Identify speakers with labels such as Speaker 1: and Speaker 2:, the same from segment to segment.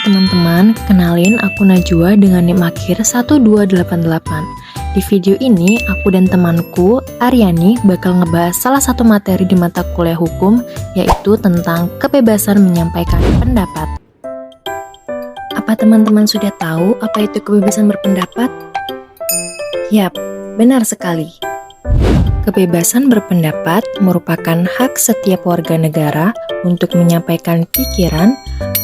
Speaker 1: teman-teman, kenalin aku Najwa dengan NIM akhir 1288. Di video ini, aku dan temanku, Aryani, bakal ngebahas salah satu materi di mata kuliah hukum, yaitu tentang kebebasan menyampaikan pendapat. Apa teman-teman sudah tahu apa itu kebebasan berpendapat? Yap, benar sekali. Kebebasan berpendapat merupakan hak setiap warga negara untuk menyampaikan pikiran,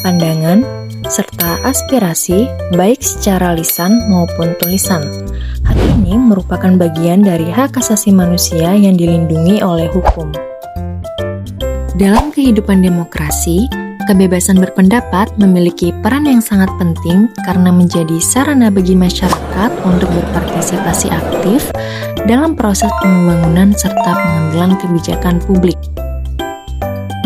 Speaker 1: pandangan, serta aspirasi baik secara lisan maupun tulisan. Hak ini merupakan bagian dari hak asasi manusia yang dilindungi oleh hukum. Dalam kehidupan demokrasi, kebebasan berpendapat memiliki peran yang sangat penting karena menjadi sarana bagi masyarakat untuk berpartisipasi aktif dalam proses pembangunan serta pengambilan kebijakan publik.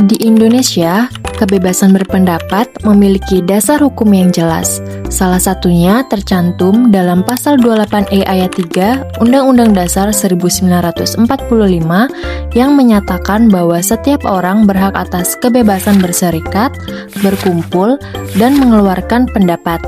Speaker 1: Di Indonesia, kebebasan berpendapat memiliki dasar hukum yang jelas. Salah satunya tercantum dalam Pasal 28E ayat 3 Undang-Undang Dasar 1945 yang menyatakan bahwa setiap orang berhak atas kebebasan berserikat, berkumpul, dan mengeluarkan pendapat.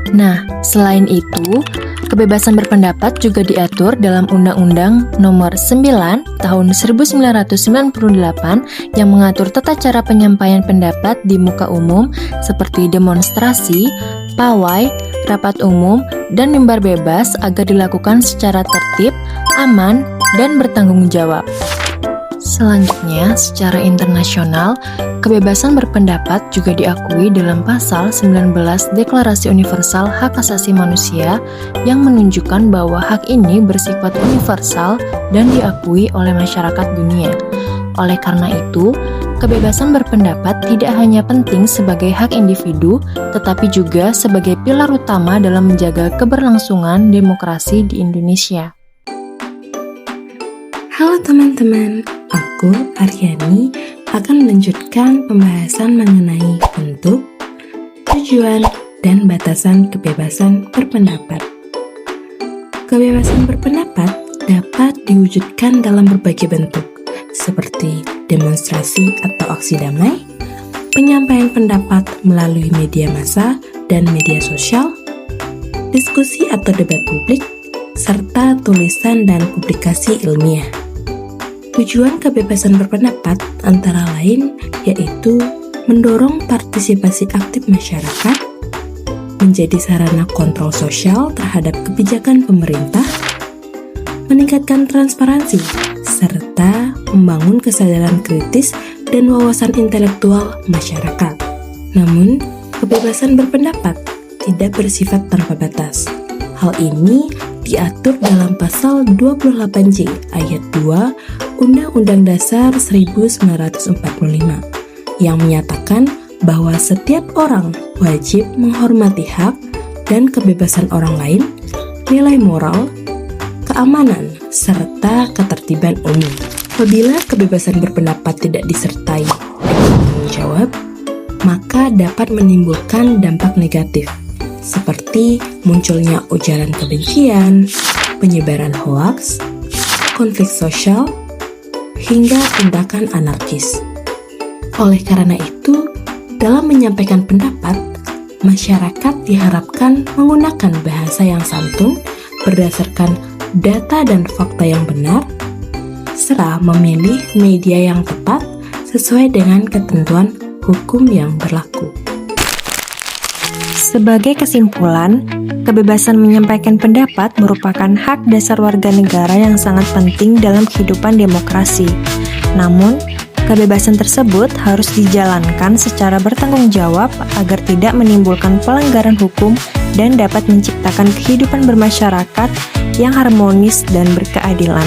Speaker 1: Nah, selain itu, kebebasan berpendapat juga diatur dalam Undang-Undang Nomor 9 Tahun 1998 yang mengatur tata cara penyampaian pendapat di muka umum seperti demonstrasi, pawai, rapat umum, dan mimbar bebas agar dilakukan secara tertib, aman, dan bertanggung jawab. Selanjutnya, secara internasional, kebebasan berpendapat juga diakui dalam Pasal 19 Deklarasi Universal Hak Asasi Manusia yang menunjukkan bahwa hak ini bersifat universal dan diakui oleh masyarakat dunia. Oleh karena itu, kebebasan berpendapat tidak hanya penting sebagai hak individu, tetapi juga sebagai pilar utama dalam menjaga keberlangsungan demokrasi di Indonesia.
Speaker 2: Halo teman-teman, aku Aryani akan melanjutkan pembahasan mengenai bentuk, tujuan, dan batasan kebebasan berpendapat. Kebebasan berpendapat dapat diwujudkan dalam berbagai bentuk, seperti demonstrasi atau aksi damai, penyampaian pendapat melalui media massa dan media sosial, diskusi atau debat publik, serta tulisan dan publikasi ilmiah. Tujuan kebebasan berpendapat antara lain yaitu mendorong partisipasi aktif masyarakat, menjadi sarana kontrol sosial terhadap kebijakan pemerintah, meningkatkan transparansi, serta membangun kesadaran kritis dan wawasan intelektual masyarakat. Namun, kebebasan berpendapat tidak bersifat tanpa batas. Hal ini diatur dalam Pasal 28J ayat 2 Undang-Undang Dasar 1945 yang menyatakan bahwa setiap orang wajib menghormati hak dan kebebasan orang lain, nilai moral, keamanan, serta ketertiban umum. Apabila kebebasan berpendapat tidak disertai tanggung jawab, maka dapat menimbulkan dampak negatif, seperti munculnya ujaran kebencian, penyebaran hoaks, konflik sosial, hingga tindakan anarkis. Oleh karena itu, dalam menyampaikan pendapat, masyarakat diharapkan menggunakan bahasa yang santun berdasarkan data dan fakta yang benar, serta memilih media yang tepat sesuai dengan ketentuan hukum yang berlaku.
Speaker 1: Sebagai kesimpulan, kebebasan menyampaikan pendapat merupakan hak dasar warga negara yang sangat penting dalam kehidupan demokrasi. Namun, kebebasan tersebut harus dijalankan secara bertanggung jawab agar tidak menimbulkan pelanggaran hukum dan dapat menciptakan kehidupan bermasyarakat yang harmonis dan berkeadilan.